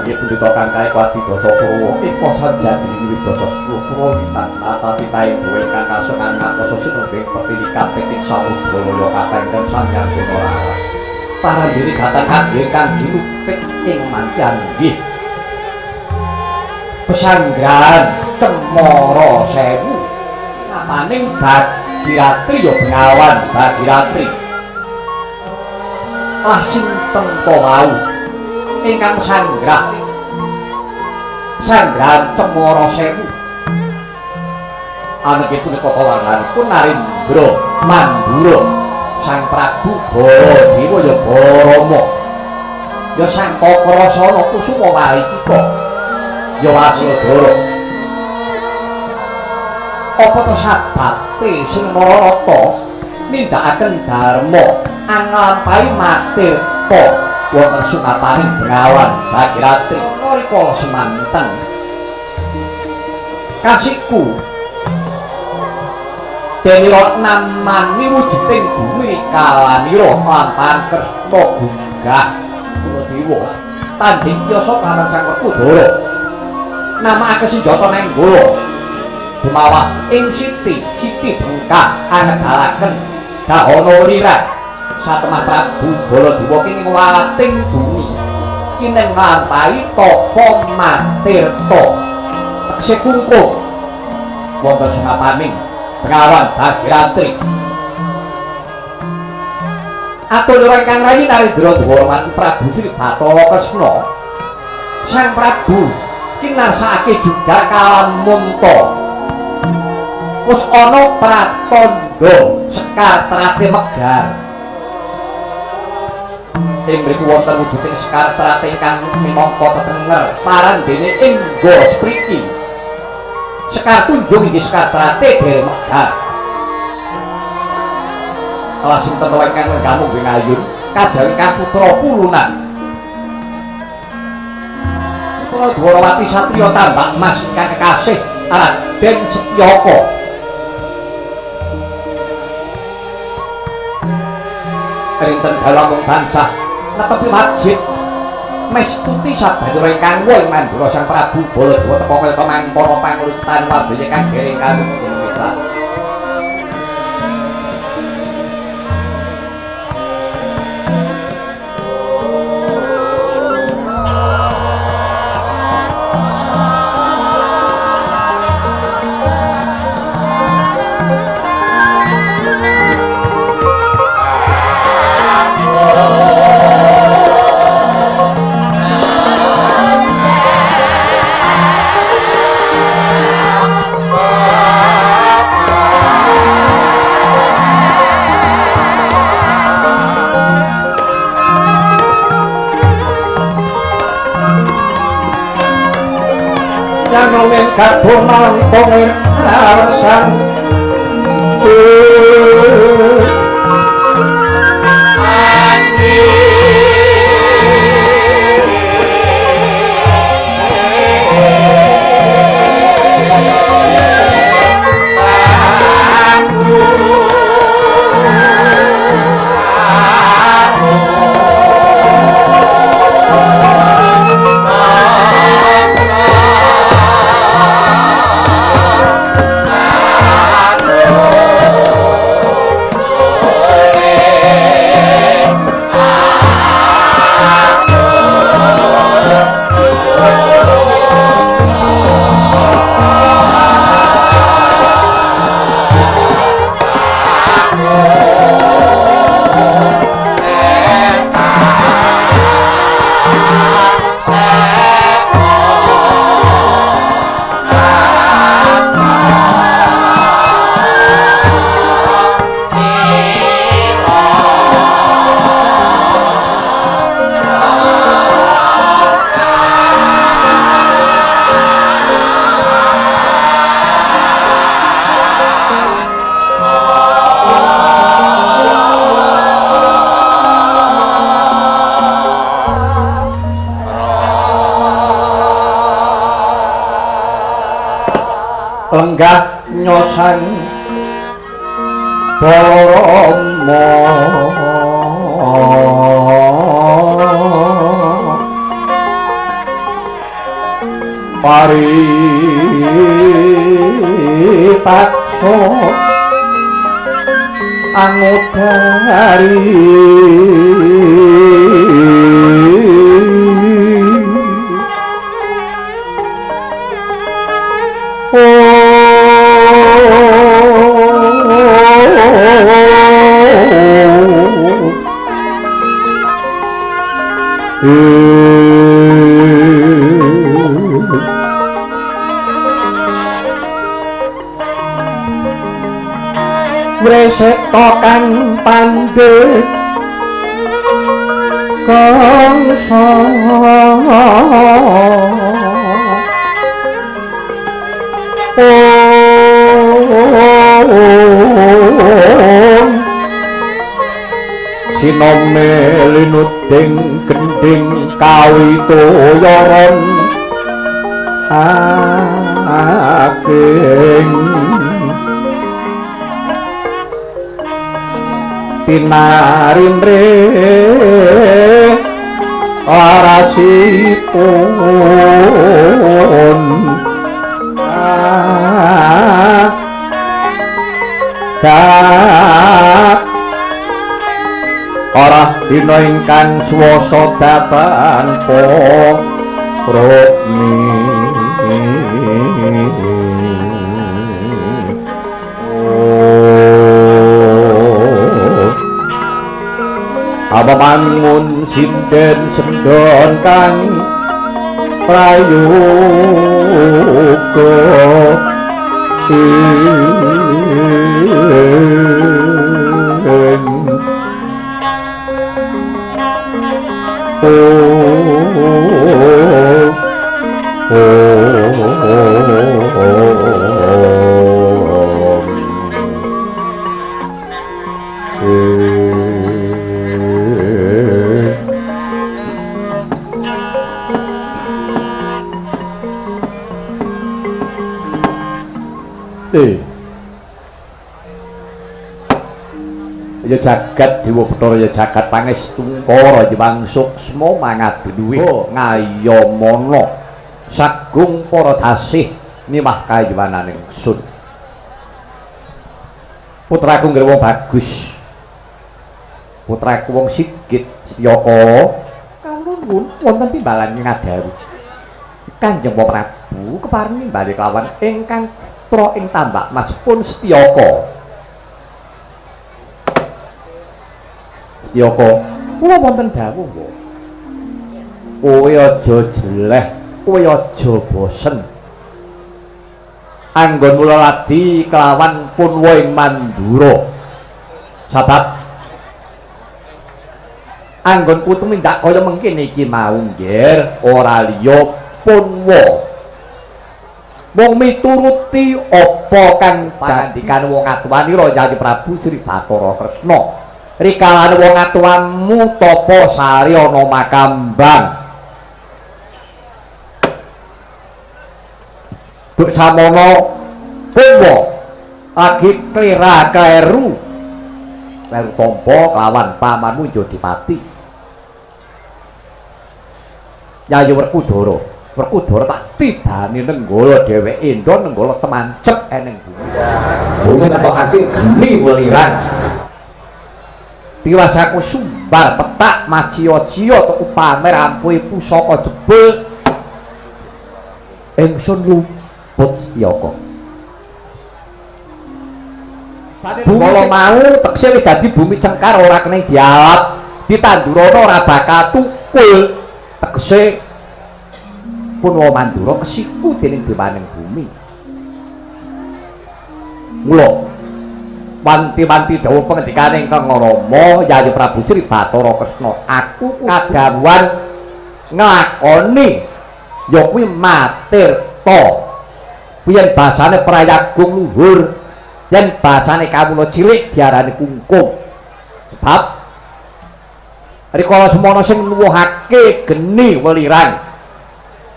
inggih pendeta kang kaekwati Dasa Kurawa ing Sandhyadri Widasa 10 Purwitan Natati tae duwe kang kasokan ngatos sinebing pertilikan petik samudra loyo kapengken sanyarga rawas. Para diri gatan kadhe kang dilupit ing mantian nggih. Pesanggrahan Cemara Sewu namaning Bagiratri ya Bengawan Bagiratri. Lah sinten to wau ingkang sanggrah Sanggrahan Cemara Sewu anake punika kawanganipun Narendra Mandura Sang Prabu Baladewa ya Barama ya Sang Kakrasana Kusuma Warikita ya Wasadara. Apa to sababe sing Narata nindakaken dharma anglampahi matirta wonten Sunaparing Bengawan Bagiratri nalika semanten kasihku denira namani wujuding bumi kalanira lampahan Kresna gunggah Baladewa tanding kiyasa karo Sang Werkudara namake senjata nenggala dumawah ing Siti Bengkah anegaraken dahana lirat satemah Prabu Baladewa kini nglating bumi kini nglampahi tapa matirta tekse kungkung wonten Sunapaning Bengawan Bagiratri. Atur ingkang rayi Narendra Dwarmati Prabu Sri Bathara Kresna Sang Prabu kinarsakake juga kalamunta wis ana pratandha Sekar Trate Megar. Ing mriku wonten wujuding Sekar Trate ingkang minangka tetenger parandene Engga Spriki. Sekar Tunjung inggih Sekar Trate Dere Megar. Lajeng tenta ingkang nggamung Bengayun kajawi kang putra pulunan. Putra Dwarawati Satriya Tambak Mas ingkang kekasih Raden Setyaka. Rinten dalamung tansah netepi masjid mestuti sadaya ingkang wong mandura Sang Prabu Baladewa teka kaya mangkana panguritan wadya kang dereng kanu kita. Nanging kadung nangkong rasan lenggah nyosan Rama pari pakso angodari Wreseta kang pandhet kangsa sinome linuting gending kawitoyaron ageng tinarimre arasipun ora dina ingkang swasa datanpa rukmi apamangun sinden sendon kang prayoga ya jagat dewa Bathara ya jagat pangestu para Jewang Suksma mangadi duwe ngayomana sagung para dasih nimah kayuwananing sun putraku nggih wong bagus putraku wong sigit Siyaka kanggo wonten timbalan ngadawi Kanjeng Prabu keparing nimbali kelawan ingkang tra ing tambak mas pun Setyaka Yoko, kula wonten dawuh wae. Kowe aja jeleh, kowe aja bosen. Anggon mula ladi kelawan punwa ing Mandura. Sabab anggonku tumindak kaya mengkene iki mau nggih, ora liya punwa. Wong mituruti apa kang pangandikan wong atuwanira Yayi Prabu Sri Bathara Kresna. Rikalan wong atuanmu tapa sari ana makambang Duk samono punwa lagi kleru tampa lawan pamanmu Jodipati Yayi Werkudara tak tibani nenggala dheweke ndo nenggala temancep eneng bumi tetokake geni weliran diwasaku sumbar petak macia-cia tuku pamer ampuhe pusaka jebul ingsun luput Setyaka bumi mau tekse wis dadi bumi cengkar ora kena dialap ditandurana ora bakal tukul tekse Punwa Mandura kesiku dening dewaning bumi mula wanti-wanti dawuh pengendikane ingkang Rama Yayi Prabu Sri Bathara Kresna aku kadhawuhan nglakoni ya kuwi matirta yen basane prayagung luhur yen basane kawula cilik diarani kungkum sebab rikala semana sing nuwuhake geni weliran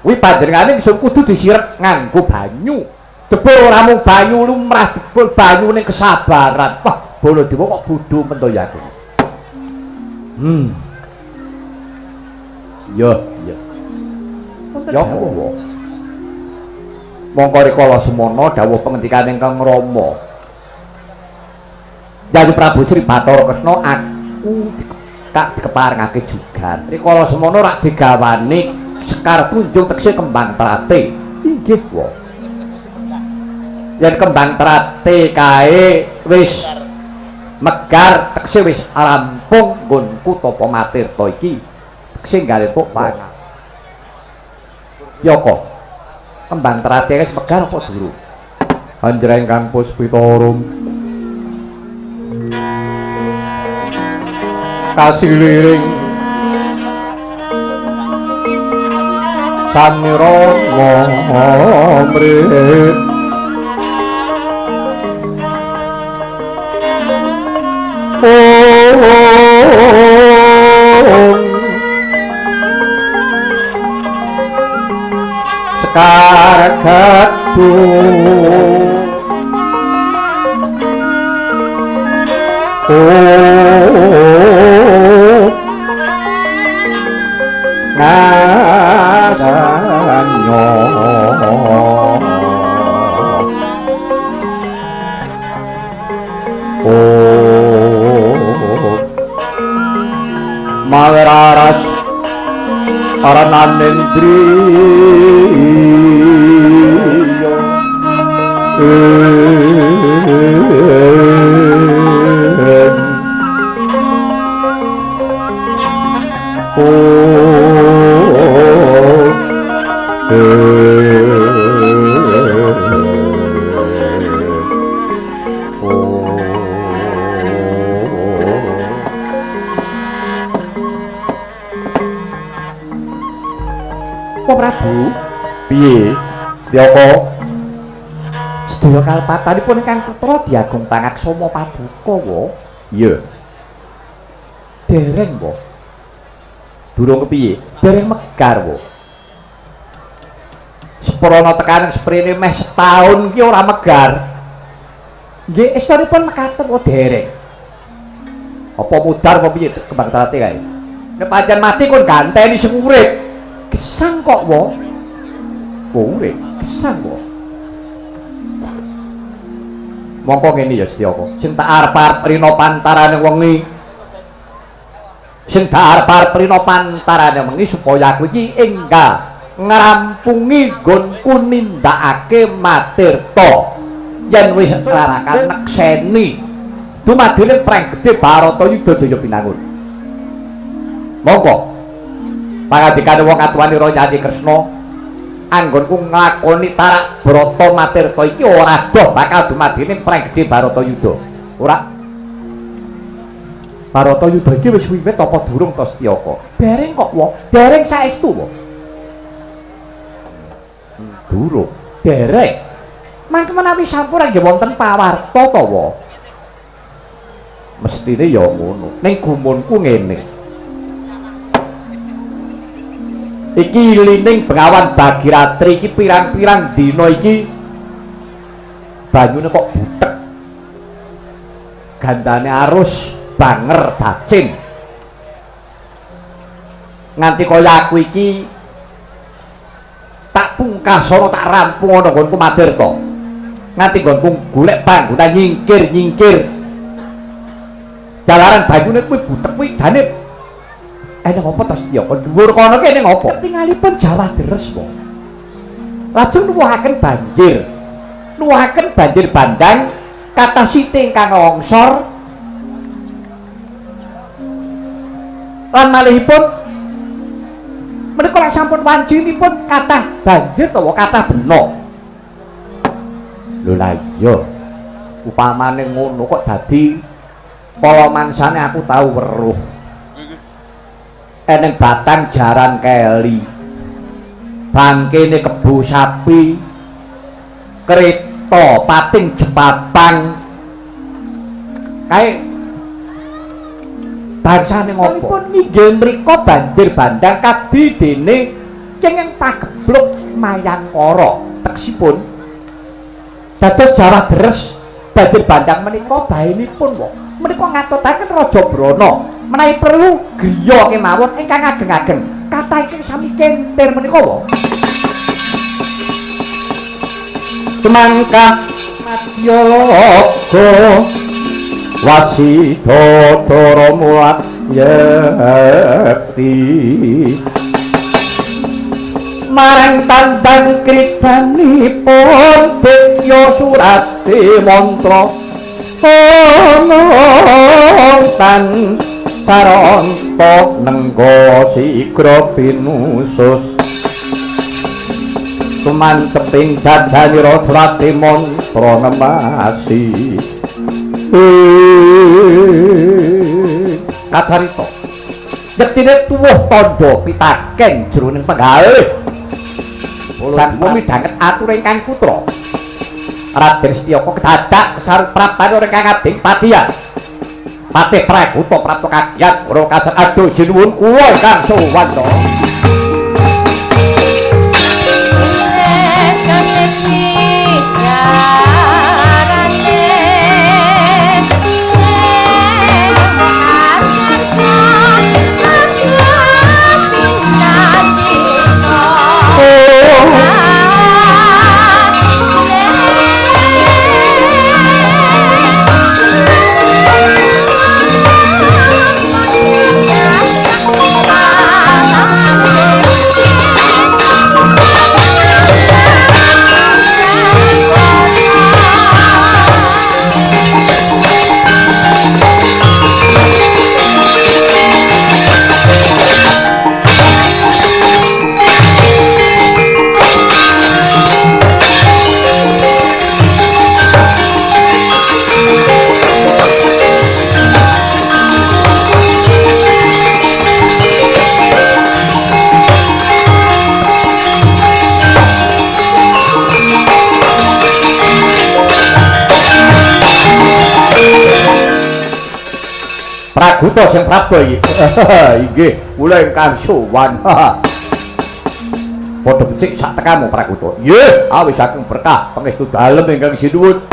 kuwi panjenengane bisa kudu disirek nganggo banyu jebul ora mung banyu lumrah jebul banyu ning kesabaran wah Baladewa kok bodho mentoyaku ya ya apa Mongko rikala semana dawuh pengendikan ingkang Rama. Yayi Prabu Sri Bathara Kresna aku dikeparengake jugan. Rikala semana rak digawani Sekar Tunjung tekse kembang trate. Inggih wa. Yen kembang trate kae wis megar tekse wis rampung nggonku Tapa Matirta iki tekse gale tok pangan. Yoko kembang trate wis megar apa durung? Panjenengan Kang Puspitarum kasiliring Samirama mrit Sekar Gaduh ngadanyo Malararas Aranandriyo Prabu piye Setyaka sedaya kalpatanipun ingkang putra Diagung Pangaksama Paduka wa iya dereng wa durung kepiye dereng megar wa seprana tekaning sprene meh setahun ki ora megar nggih estunipun mekaten wa dereng apa mudar apa piye kembang trate kae nek pancen mati kon ganteni sing urip gesang kok wo urip gesang wo mongko ngene ya Setyaka sing tak arep-arep rina pantarane wengi sing tak arep-arep rina pantarane wengi supaya aku iki enggal ngrampungi nggonku nindakake matirta yen wis rarakan nekseni dumadine preng gedhe Baratayuda Jaya Pinangun monggo pangandikane wong atuwanira Nyai Kresna anggonku nglakoni tarak brata matirta iki ora doh bakal dumadine preng gedhe Baratayuda ora Baratayuda iki wis wiwit apa durung to Setyaka dereng kok wa dereng saestu wa durung dereng mangke menawi sampun nggih wonten pawarta to wa mestine ya ngono ning gumunku ngene iki lining Bengawan Bagiratri iki pirang-pirang dina iki banyune kok butek gandane arus banger bacin nganti kaya aku iki tak pungkasana tak rampung ana nggonku Matirta nganti nggonku golek panggonan nyingkir jalaran banyune kuwi butek kuwi jane ning apa to Setyaka dhuwur kono ki ning apa tingalipun Jawa deres wae lajeng nuwuhaken banjir bandang kathah siti ingkang longsor lan malihipun menika sampun wanjinipun kathah banjir utawa kathah bena lho la iya upamane ngono kok dadi pala mangsane aku tau weruh eneng batang jaran keli bangkene kebu sapi kereta pating jepapang kae bangsane ngopo pun inggih mriku banjir bandang kadi dene kenging pagebluk Mayangkara teksipun dados Jawa deres banjir bandang menika bahenipun wong menika ngatutaken Raja Brana menawi perlu griya kemawon ingkang ageng-ageng kathah ingkang sami kentir menika wae semangka madyaga wasidadara mulat yekti marang tandang kritanipun Detya Surati mantra tan saranta nengga sigra pinusus tumanteping jajanira Surati mantra nemasi kacarita yektine tuwuh tandha pitaken jroning penggalih lan midhanget atur ingkang putra Raden Setyaka kedadak sarung praptane ingkang abing padian Patih Praguta Prapta Kagiat ora kasar aduh jinuwun kula ingkang sowan to Praguta sing prapta iki. Inggih, kula ingkang sowan. Padha becik sak tekamu Praguta. Nggih, awis saking berkah pangestu dalem ingkang sinuwun.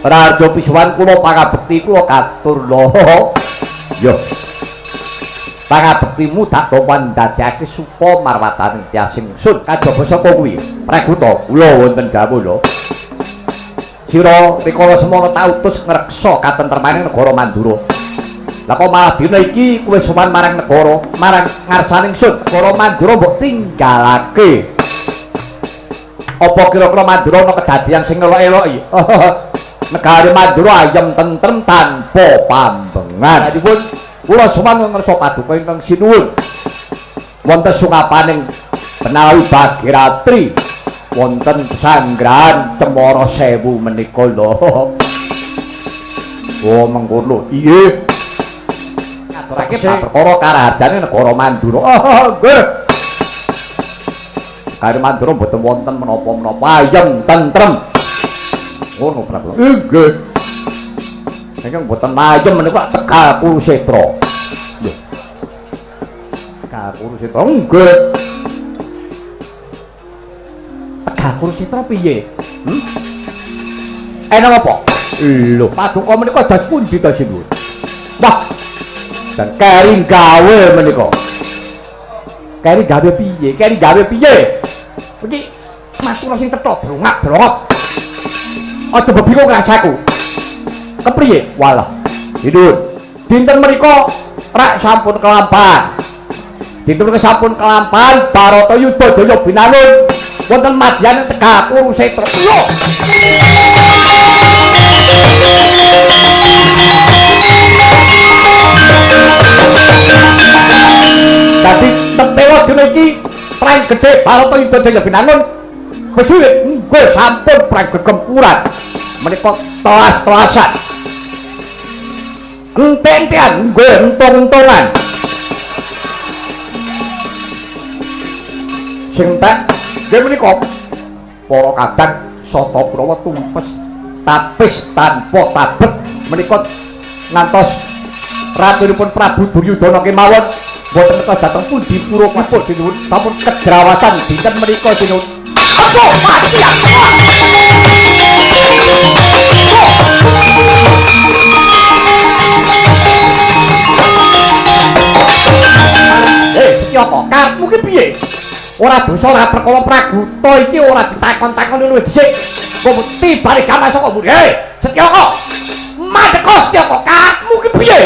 Raja pisuwan kula pangabekti kula katur lho. Yo. Pangabektimu tak topan dadekake supa marwataning tiasing sun. Kajaba saka kuwi. Praguta, kula wonten dawuh lho. Sira rikala semana tautus ngreksa katentremaning negara Mandura. Lah kok malah dina iki kowe sowan marang negara, marang ngarsaning sun, negara Mandura mbok tinggalake. Apa kira-kira Mandura ana kedadian sing elok-eloki? Negari Mandura ayem tentrem tanpa pambengan. Dipun kula sowan ngersa paduka ingkang sinuwun. Wonten sungapaning Benawi Bagiratri, wonten sanggrahan Cemara Sewu menika lho. Oh mengkono. Iya. Ngaturake perkara karajane negara Mandura. Nggih. Negari Mandura mboten wonten menapa-menapa ayem tentrem. Ngono Prabu. Nggih. Ingkang mboten ayem menika Tegal Kurusetra. Lho. Tegal Kurusetra. Nggih. Tegal Kurusetra piye? Enak apa? Lho, paduka menika dados pundi ta sinuwun? Wah. Dan keri gawe menika. Keri gawe piye? Keri gawe piye? Iki matur sing cetha drongak-drongok. Aja bingung rasaku. Kepriye? Walah. Hidur. Dinten menika rak sampun kelampahan. Dinten menika sampun kelampahan Barata Yudha Jaya binangun wonten madyan Tegal Kurusetra. Lho. Dadi tetewa dina iki perang gedhe Barata Yudha Jaya binangun wis nggih sampun perang gegempuran menika telas-telasan enten-enten nggih entung-entungan sing tak nggih menika para kadang Sata Prawa tumpes tapis tanpa tabet menika ngantos ratunipun Prabu Duryudana kemawon boten menika dhateng pundi pura kapur sinuwun sampun kedrawasan dinten menika sinuwun apa mati Setyaka karepmu ki piye ora dosa ora perkara Praguta iki ora ditakon-takoni luwih dhisik Anggo tibane gaman saka mburi. Setyaka. Mandeka Setyaka, kamu ki piye?